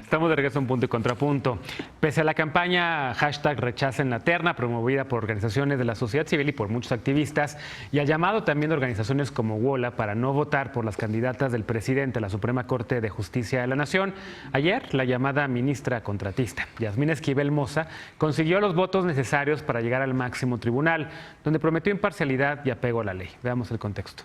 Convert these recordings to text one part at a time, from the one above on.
Estamos de regreso a Un Punto y Contrapunto. Pese a la campaña #Rechacen la terna, promovida por organizaciones de la sociedad civil y por muchos activistas, y al llamado también de organizaciones como WOLA para no votar por las candidatas del presidente a la Suprema Corte de Justicia de la Nación, ayer la llamada ministra contratista, Yasmín Esquivel Moza, consiguió los votos necesarios para llegar al máximo tribunal, donde prometió imparcialidad y apego a la ley. Veamos el contexto.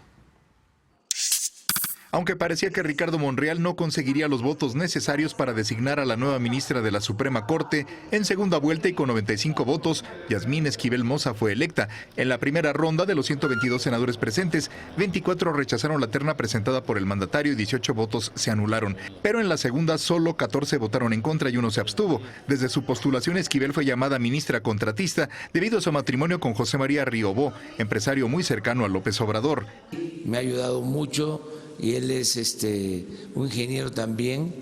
Aunque parecía que Ricardo Monreal no conseguiría los votos necesarios para designar a la nueva ministra de la Suprema Corte, en segunda vuelta y con 95 votos, Yasmín Esquivel Moza fue electa. En la primera ronda de los 122 senadores presentes, 24 rechazaron la terna presentada por el mandatario y 18 votos se anularon. Pero en la segunda solo 14 votaron en contra y uno se abstuvo. Desde su postulación, Esquivel fue llamada ministra contratista debido a su matrimonio con José María Riobó, empresario muy cercano a López Obrador. Me ha ayudado mucho. Y él es un ingeniero también,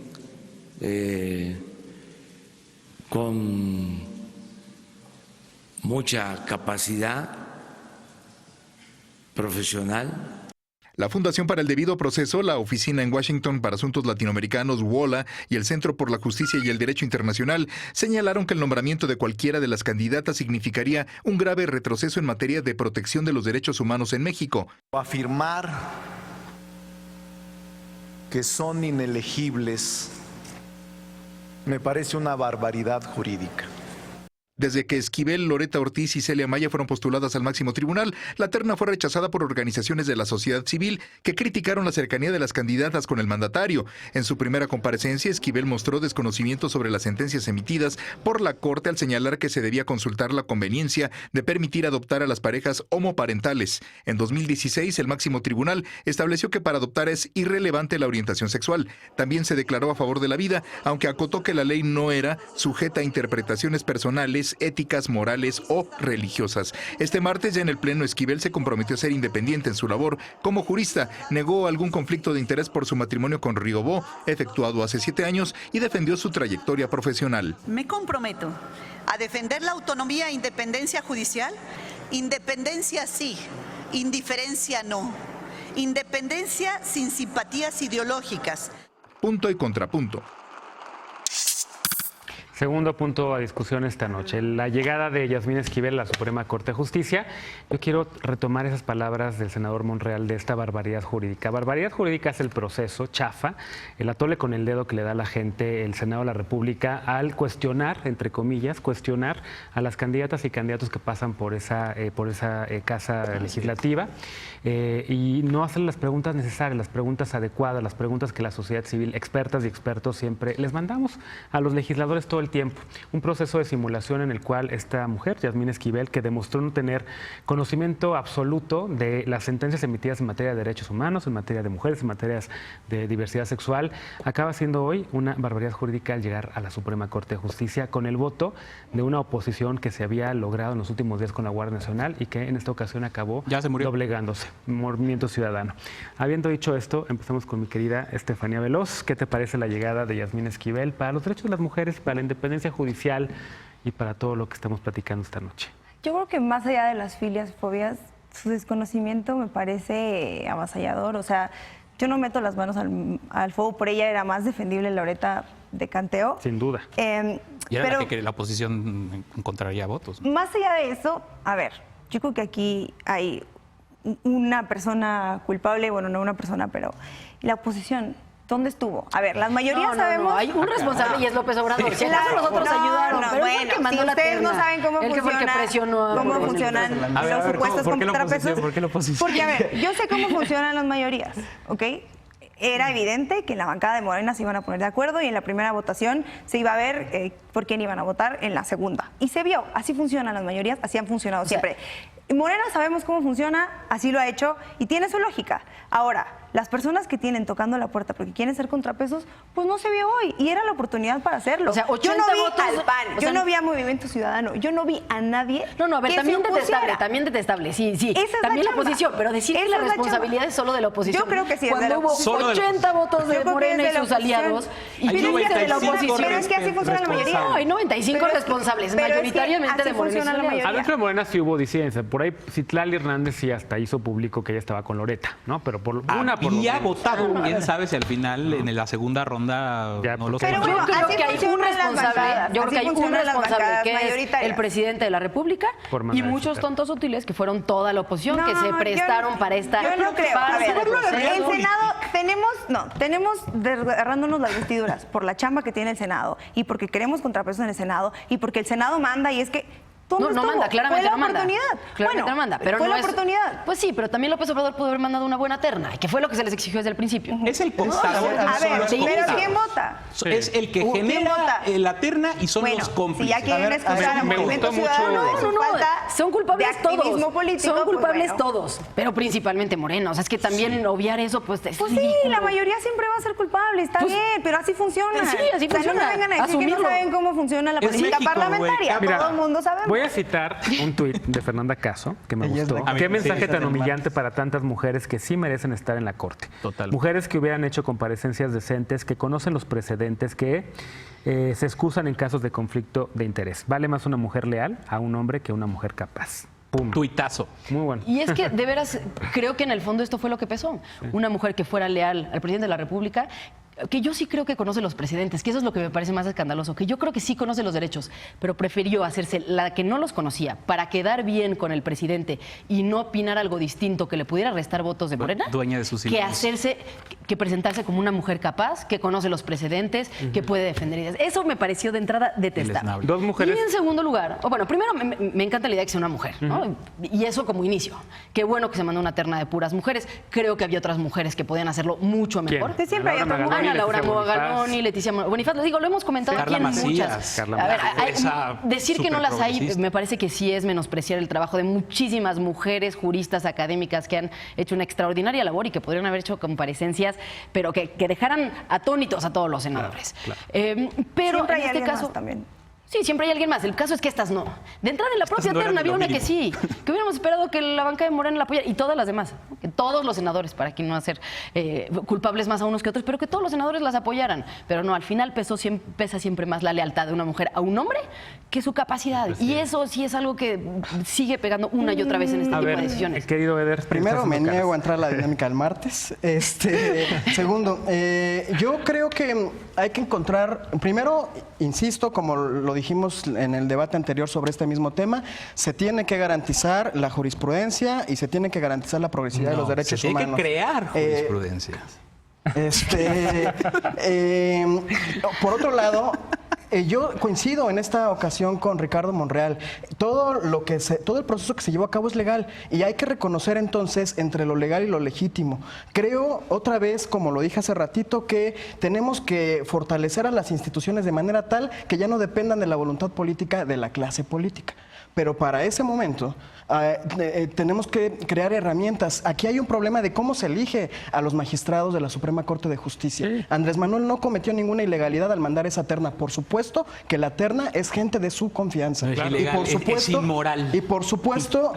con mucha capacidad profesional. La Fundación para el Debido Proceso, la Oficina en Washington para Asuntos Latinoamericanos, WOLA, y el Centro por la Justicia y el Derecho Internacional señalaron que el nombramiento de cualquiera de las candidatas significaría un grave retroceso en materia de protección de los derechos humanos en México. Afirmar que son inelegibles me parece una barbaridad jurídica. Desde que Esquivel, Loreta Ortiz y Celia Maya fueron postuladas al máximo tribunal, la terna fue rechazada por organizaciones de la sociedad civil que criticaron la cercanía de las candidatas con el mandatario. En su primera comparecencia, Esquivel mostró desconocimiento sobre las sentencias emitidas por la Corte al señalar que se debía consultar la conveniencia de permitir adoptar a las parejas homoparentales. En 2016, el máximo tribunal estableció que para adoptar es irrelevante la orientación sexual. También se declaró a favor de la vida, aunque acotó que la ley no era sujeta a interpretaciones personales, éticas, morales o religiosas. Este martes, ya en el Pleno, Esquivel se comprometió a ser independiente en su labor como jurista, negó algún conflicto de interés por su matrimonio con Riobó, efectuado hace 7 años, y defendió su trayectoria profesional. Me comprometo a defender la autonomía e independencia judicial. Independencia sí, indiferencia no. Independencia sin simpatías ideológicas. Punto y contrapunto. Segundo punto a discusión esta noche, la llegada de Yasmín Esquivel a la Suprema Corte de Justicia. Yo quiero retomar esas palabras del senador Monreal de esta barbaridad jurídica. Barbaridad jurídica es el proceso chafa, el atole con el dedo que le da a la gente el Senado de la República al cuestionar, entre comillas, cuestionar a las candidatas y candidatos que pasan por esa casa legislativa y no hacer las preguntas necesarias, las preguntas adecuadas, las preguntas que la sociedad civil, expertas y expertos siempre les mandamos a los legisladores todo el tiempo. Un proceso de simulación en el cual esta mujer, Yasmín Esquivel, que demostró no tener conocimiento absoluto de las sentencias emitidas en materia de derechos humanos, en materia de mujeres, en materia de diversidad sexual, acaba siendo hoy una barbaridad jurídica al llegar a la Suprema Corte de Justicia con el voto de una oposición que se había logrado en los últimos días con la Guardia Nacional y que en esta ocasión acabó doblegándose. Movimiento Ciudadano. Habiendo dicho esto, empezamos con mi querida Estefanía Veloz. ¿Qué te parece la llegada de Yasmín Esquivel para los derechos de las mujeres, para la independencia judicial y para todo lo que estamos platicando esta noche? Yo creo que más allá de las filias y fobias, su desconocimiento me parece avasallador. O sea, yo no meto las manos al fuego, por ella era más defendible Loreta de Canteo. Sin duda. Y era la que la oposición encontraría votos, ¿no? Más allá de eso, a ver, yo creo que aquí hay una persona culpable, bueno, no una persona, pero la oposición, ¿dónde estuvo? A ver, las mayorías sabemos... hay un responsable y es López Obrador. Sí, claro, los otros ayudaron, pero bueno, el que mandó si la ustedes terna. no saben cómo Él que fue el que presionó cómo funcionan los supuestos contrapesos. ¿Por qué la oposición? Porque, a ver, yo sé cómo funcionan las mayorías, ¿ok? Era evidente que en la bancada de Morena se iban a poner de acuerdo y en la primera votación se iba a ver por quién iban a votar en la segunda. Y se vio, así funcionan las mayorías, así han funcionado siempre. Morena sabemos cómo funciona, así lo ha hecho y tiene su lógica. Ahora, las personas que tienen tocando la puerta porque quieren ser contrapesos, pues no se vio hoy y era la oportunidad para hacerlo. O sea, 80 yo no vi votos, al PAN, yo no vi a Movimiento Ciudadano, yo no vi a nadie. No, a ver, que también detestable, sí. Esa es también la chamba. oposición, pero decir que la responsabilidad es solo de la oposición. Yo creo que sí. Cuando hubo 80 votos de Morena y sus aliados y pero de la oposición. Pero es que así funciona la mayoría. No, hay 95 responsables, mayoritariamente de Morena y sus aliados. Adentro de Morena sí hubo disidencia. Por por ahí Citlali Hernández sí hasta hizo público que ella estaba con Loreta, ¿no? Pero por una por Había votado, quién sabe si al final en la segunda ronda Ya, no lo pero sé. bueno, Yo creo así que hay un funcionan las responsable, bancadas, yo creo así que hay un funcionan las responsable bancadas que es mayoritarias. el presidente de la República Por y mandar muchos ese tontos útiles que fueron toda la oposición, No, que se yo prestaron no- para esta Yo no creo. A farsa ver, de proceso. el Senado tenemos desgarrándonos las vestiduras por la chamba que tiene el Senado y porque queremos contrapesos en el Senado y porque el Senado manda y es que ¿dónde No estuvo? manda, claramente fue la no manda. oportunidad. Claramente Bueno, no manda, pero fue no la es- oportunidad. Pues sí, pero también López Obrador pudo haber mandado una buena terna, que fue lo que se les exigió desde el principio. Es el contador. A son ver, los pero contadores. ¿quién vota? Es el que ¿Quién genera vota? la terna y son Bueno, los si cómplices. ya quieren excusar a me Movimiento gustó mucho- Ciudadano de su falta son culpables de activismo todos. político, Son pues culpables bueno. todos, pero principalmente Morena. O sea, es que también obviar eso, pues es Pues sí, ridículo. la mayoría siempre va a ser culpable, está Pues, bien, pero así funciona. sí, así O sea, funciona. no me vengan a decir que Asumirlo. no saben cómo funciona la Es política México, parlamentaria. güey. Todo el mundo sabe. Voy a citar un tuit de Fernanda Caso, que me Ella es gustó. la- Qué sí, mensaje esa tan del humillante para tantas mujeres que sí merecen estar en la corte. Total. Mujeres que hubieran hecho comparecencias decentes, que conocen los precedentes, que se excusan en casos de conflicto de interés. Vale más una mujer leal a un hombre que una mujer capaz. Pum. Tuitazo. Muy bueno. Y es que, de veras, creo que en el fondo esto fue lo que pesó. Una mujer que fuera leal al presidente de la República, que yo sí creo que conoce los precedentes, que eso es lo que me parece más escandaloso, que yo creo que sí conoce los derechos, pero prefirió hacerse la que no los conocía para quedar bien con el presidente y no opinar algo distinto que le pudiera restar votos de Morena, Dueña de sus que silencios. hacerse, que presentarse como una mujer capaz, que conoce los precedentes, que puede defender ideas. Eso me pareció de entrada detestable. Deleznable. Dos mujeres- Y en segundo lugar, bueno, primero me encanta la idea de que sea una mujer, ¿no? Y eso como inicio. Qué bueno que se mandó una terna de puras mujeres. Creo que había otras mujeres que podían hacerlo mucho mejor. Sí, siempre hay Laura otras Magaloni, Ana Laura Leticia Mogaloni, Bonifaz. Leticia Bonifaz, lo digo, lo hemos comentado Carla aquí en Macías, muchas. Carla A ver, Esa decir que no las hay, superprogresista. me parece que sí es menospreciar el trabajo de muchísimas mujeres juristas académicas que han hecho una extraordinaria labor y que podrían haber hecho comparecencias, pero que dejaran atónitos a todos los senadores. Pero Siempre hay en este alguien caso más también. Sí, siempre hay alguien más. El caso es que estas no. De entrada en la propia no eran terna había lo una que mínimo. sí, que hubiéramos esperado que la bancada de Morena la apoyara y todas las demás, ¿no? Que todos los senadores, para que no hacer culpables más a unos que otros, pero que todos los senadores las apoyaran. Pero no, al final pesa siempre más la lealtad de una mujer a un hombre que su capacidad. Y eso sí es algo que sigue pegando una y otra vez en este A tipo ver, de decisiones. querido Eder. Primero estás me haciendo niego a caras. entrar a la dinámica del martes. Segundo, yo creo que hay que encontrar, primero, insisto, como lo dijimos en el debate anterior sobre este mismo tema, se tiene que garantizar la jurisprudencia y se tiene que garantizar la progresividad de los derechos se tiene humanos. que crear jurisprudencia. Por otro lado, yo coincido en esta ocasión con Ricardo Monreal. Todo el proceso que se llevó a cabo es legal y hay que reconocer entonces entre lo legal y lo legítimo. Creo, otra vez, como lo dije hace ratito, que tenemos que fortalecer a las instituciones de manera tal que ya no dependan de la voluntad política de la clase política. Pero para ese momento tenemos que crear herramientas. Aquí hay un problema de cómo se elige a los magistrados de la Suprema Corte de Justicia. Sí. Andrés Manuel no cometió ninguna ilegalidad al mandar esa terna. Por supuesto que la terna es gente de su confianza. No es ilegal, es inmoral. Y por supuesto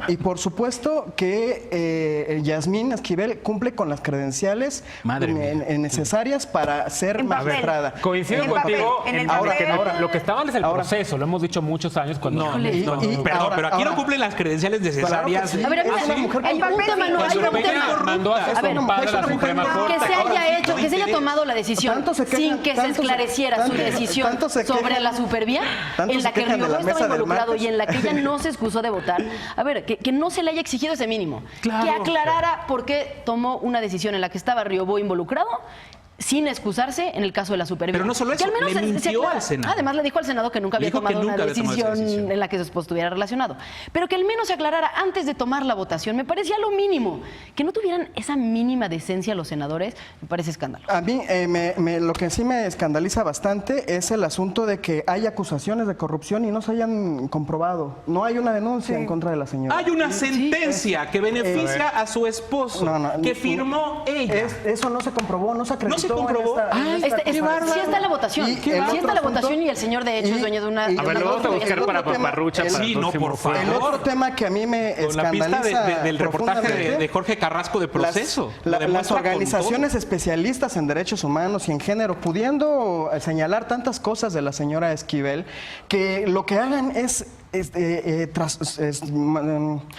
que Yasmín Esquivel cumple con las credenciales Madre mía. necesarias para ser En papel. magistrada. Coincido En contigo papel, en el ahora, papel. lo que está mal es el Ahora- proceso, lo hemos dicho muchos años cuando... No, Y- no, y- perdón, ahora- pero aquí no ahora- cumplen las credenciales Claro que necesarias. sí. A ver, Es una espérame, mujer hay un papel tema, sí. no, Cuando hay un Peña tema. mandó a su A ver, compadre a la eso no Suprema fue- Corte. Que se Ahora, haya hecho, que se haya interés. tomado la decisión Tanto se quejan, sin que se tanto se- esclareciera su tanto- decisión tanto se sobre quejan- la supervía, tanto en se la que quejan de Riobó la estaba mesa del involucrado martes. y en la que ella no se excusó de votar. A ver, que no se le haya exigido ese mínimo. Claro. Que aclarara por qué tomó una decisión en la que estaba Riobó involucrado sin excusarse en el caso de la supervía. Pero no solo Que eso, le mintió aclara. al Senado. Además, le dijo al Senado que nunca Le había dijo que tomado una nunca había tomado esa decisión decisión. en la que su esposo estuviera relacionado. Pero que al menos se aclarara antes de tomar la votación. Me parecía lo mínimo. Que no tuvieran esa mínima decencia los senadores, me parece escándalo. A mí lo que sí me escandaliza bastante es el asunto de que hay acusaciones de corrupción y no se hayan comprobado. No hay una denuncia en contra de la señora. Hay una sentencia que beneficia a su esposo, que firmó ella. Eso no se comprobó, no se acreditó. ¿No se comprobó? Sí está la votación. Y Sí el está otro la asunto- votación y el señor de hecho es dueño de una... y- de A ver, una lo vamos a voz. buscar otro para tema- Paparrucha. el- para Sí, el no, próximo por jueves. El favor. otro tema que a mí me Con la pista escandaliza del reportaje profundamente, de Jorge Carrasco de Proceso. Lo las demuestra con organizaciones especialistas en derechos humanos y en género, pudiendo señalar tantas cosas de la señora Esquivel, que lo que hagan es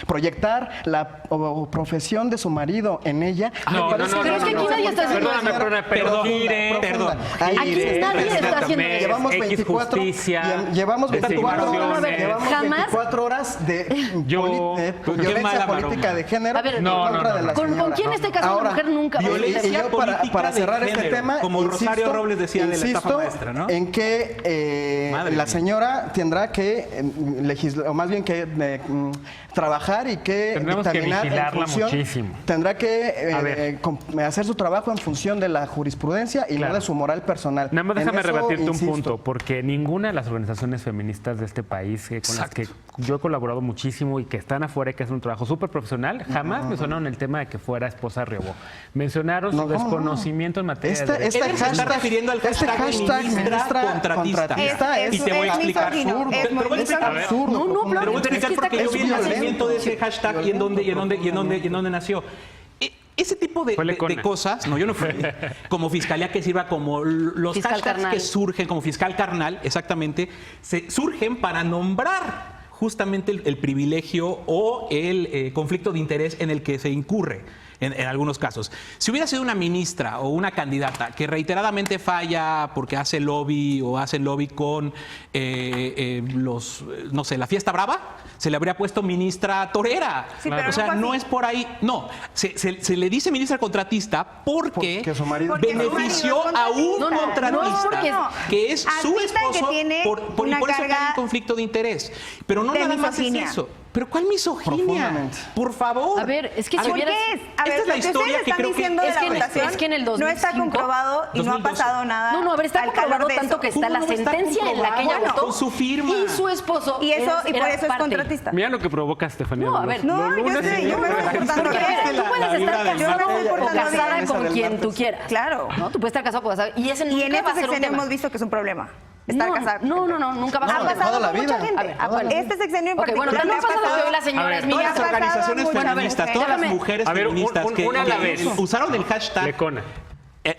proyectar la profesión de su marido en ella. Pero es que aquí nadie está haciendo eso. Perdón. Aquí nadie está haciendo eso. Llevamos 24 horas de violencia política de género en contra de la señora. ¿Con quién esté casada una mujer nunca? Violencia política para cerrar de este género, tema, como Rosario Robles decía de la estafa maestra, ¿no? En que la señora tendrá que legislar, o más bien que trabajar y que tendremos que dictaminar vigilarla muchísimo. Tendrá que hacer su trabajo en función de la jurisprudencia y no de su moral personal. Nada más déjame rebatirte insisto. un punto, porque ninguna de las organizaciones feministas de este país con las que yo he colaborado muchísimo y que están afuera y que hacen un trabajo súper profesional, jamás mencionaron el tema de que fuera esposa de Riobó. Mencionaron su desconocimiento en materia de derechos. Él se está refiriendo al hashtag ministra contratista. Y te voy a explicar. Te voy a explicar porque yo vi el nacimiento de ese hashtag y en dónde nació. Ese tipo de cosas, no, yo no fui, como fiscalía que sirva como los fiscal hashtags carnal. que surgen, como fiscal carnal, exactamente, surgen para nombrar justamente el privilegio o el conflicto de interés en el que se incurre. En algunos casos. Si hubiera sido una ministra o una candidata que reiteradamente falla porque hace lobby o hace lobby con no sé, la fiesta brava, se le habría puesto ministra torera. Sí, o sea, no es por ahí. No, se le dice ministra contratista porque su marido benefició a un contratista que es su esposo por eso hay un conflicto de interés. Pero no nada más es eso. ¿Pero cuál misoginia? Por favor. A ver, es que si ¿Por hubieras... qué es? A ver, Esta es la lo que historia ustedes que están creo que... diciendo de es la que en- votación es que en el 2005, no está comprobado y no ha 2012. pasado nada. No, a ver, está al comprobado calor de tanto eso. que está ¿Cómo la no está sentencia en la que ella comprobado? votó Con su firma. y su esposo Y por era eso es parte. contratista. Mira lo que provoca Estefanía. No, a ver. No, yo sé, yo me voy portando Porque a ver, bien. tú puedes estar casado o portando casada bien. con quien tú quieras. Claro. ¿No? Tú puedes estar casado o casada. Y ese Y en nunca va a este ser un sexenio tema. hemos visto que es un problema. Estar casada. No, nunca va a ser Ha un tema. pasado toda la con mucha vida. gente. A ver, bueno. Este sexenio en Ok, bueno, particular no me ha pasado que hoy la señora es Todas mía. las organizaciones muchas feministas, veces. todas las Déjame. mujeres A ver, feministas una a la que vez. usaron el hashtag... Lecona.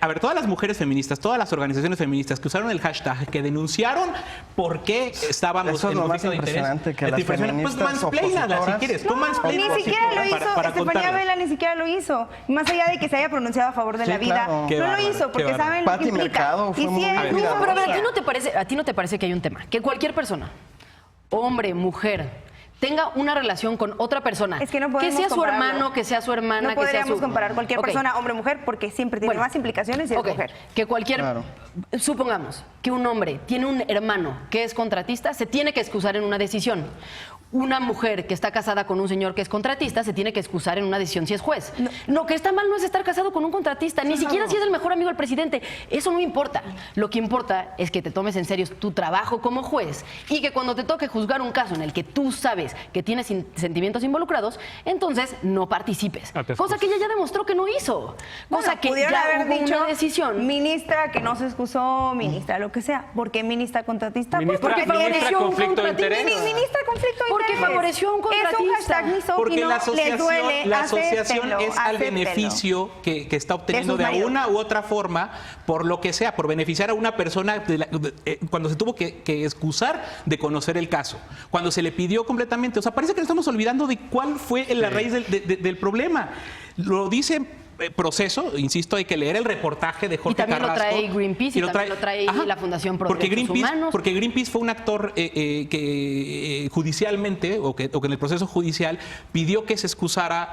A ver, todas las mujeres feministas, todas las organizaciones feministas que usaron el hashtag, que denunciaron por qué estábamos Eso es en lo más conflicto de interés. impresionante que Es las impresionante. Pues feministas mansplainala si opositoras- quieres. Tú Ni mansplainala siquiera lo hizo, para Estefanía contarla. Vela ni siquiera lo hizo. Más allá de que se haya pronunciado a favor de Sí, la vida, claro. Qué no bárbaro, lo hizo qué porque bárbaro. saben lo que Pati implica. Mercado fue Y muy si es buena. una No, pero a ver, familia. ¿a ti no te parece que hay un tema? Que cualquier persona, hombre, mujer, tenga una relación con otra persona, Es que no podemos sea su compararlo. hermano, que sea su hermana, No que sea su... podríamos comparar cualquier Ok. persona, hombre o mujer, porque siempre tiene Bueno, más implicaciones si es ok, mujer. que cualquier... Claro. Supongamos que un hombre tiene un hermano que es contratista, se tiene que excusar en una decisión. Una mujer que está casada con un señor que es contratista se tiene que excusar en una decisión si es juez. Lo que está mal no es estar casado con un contratista, ni siquiera si es el mejor amigo del presidente. Eso no importa. Lo que importa es que te tomes en serio tu trabajo como juez y que cuando te toque juzgar un caso en el que tú sabes que tienes sentimientos involucrados, entonces no participes. Cosa que ella ya demostró que no hizo. Cosa Bueno, que pudieron ya haber hubo dicho una decisión. ministra que no se excusó, ministra lo que sea. ¿Por qué ministra contratista? Pues Ministra- porque ministra favoreció un conflicto de contratista. interés. Ministra conflicto de Porque interés. favoreció a un Es un contratista. hashtag misógino, Porque les duele, la asociación acéptenlo, es al acéptenlo. beneficio que está obteniendo sus de maridos. una u otra forma, por lo que sea, por beneficiar a una persona cuando se tuvo que excusar de conocer el caso, cuando se le pidió completamente. O sea, parece que nos estamos olvidando de cuál fue la raíz del problema. Lo dice Proceso, insisto, hay que leer el reportaje de Jorge Y también Carrasco. lo trae Greenpeace y también lo trae la Fundación Pro Derechos Humanos. Porque Greenpeace fue un actor que judicialmente, o que en el proceso judicial, pidió que se excusara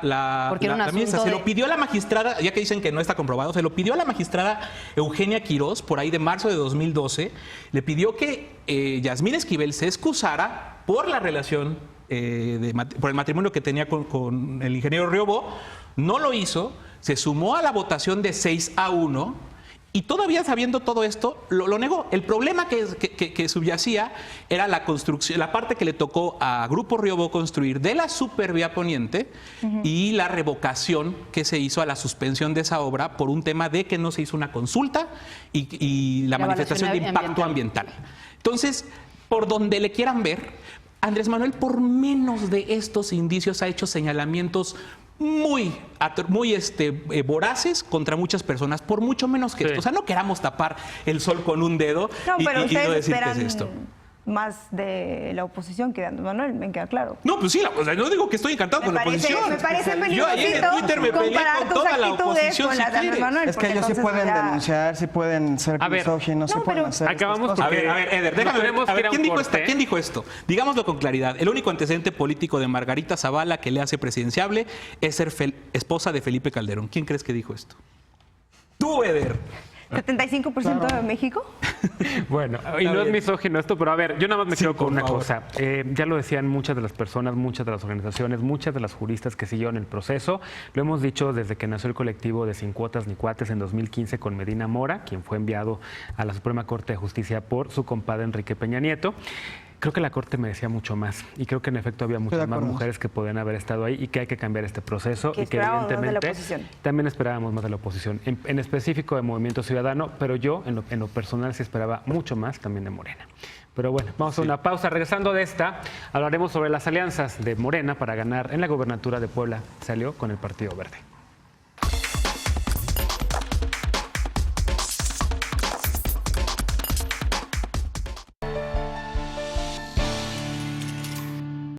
Porque era un ministra. asunto Se de- lo pidió a la magistrada, ya que dicen que no está comprobado, se lo pidió a la magistrada Eugenia Quirós, por ahí de marzo de 2012, le pidió que Yasmín Esquivel se excusara por la relación, por el matrimonio que tenía con el ingeniero Riobó. No lo hizo, se sumó a la votación de 6-1 y todavía sabiendo todo esto, lo negó. El problema que subyacía era la construcción, la parte que le tocó a Grupo Riobó construir de la Supervía Poniente y la revocación que se hizo a la suspensión de esa obra por un tema de que no se hizo una consulta y la manifestación de impacto ambiental. Entonces, por donde le quieran ver, Andrés Manuel, por menos de estos indicios, ha hecho señalamientos muy voraces contra muchas personas, por mucho menos que esto. O sea, no queramos tapar el sol con un dedo No, y pero no ustedes decir esperan qué es esto. más de la oposición que de Andrés Manuel, me queda claro. No, pues sí, o sea, no digo que estoy encantado con la oposición. Me parece Yo ayer en Twitter me peleé con toda la oposición. con Si las de Andrés quieres. Manuel, Es que porque ellos sí entonces pueden ya- denunciar, sí pueden ser A ver, misóginos, sí no, pueden pero hacer acabamos estas cosas. A ver, Eder, déjame Tenemos ver. A que ir ver, a un corte. ¿quién dijo esto? Digámoslo con claridad. El único antecedente político de Margarita Zavala que le hace presidenciable es ser esposa de Felipe Calderón. ¿Quién crees que dijo esto? Tú, Eder. 75% de México. Bueno, y no es misógino esto, pero a ver, yo nada más me Sí, quedo con por una favor. cosa. Ya lo decían muchas de las personas, muchas de las organizaciones, muchas de las juristas que siguieron el proceso. Lo hemos dicho desde que nació el colectivo de Sin Cuotas ni Cuates en 2015 con Medina Mora, quien fue enviado a la Suprema Corte de Justicia por su compadre Enrique Peña Nieto. Creo que la Corte merecía mucho más y creo que en efecto había muchas más acuerdo. mujeres que podían haber estado ahí y que hay que cambiar este proceso Que y que esperábamos más de la evidentemente oposición. también esperábamos más de la oposición, en específico de Movimiento Ciudadano, pero yo en lo personal sí esperaba mucho más también de Morena. Pero bueno, vamos a una pausa. Regresando de esta, hablaremos sobre las alianzas de Morena para ganar en la gobernatura de Puebla. Salió con el Partido Verde.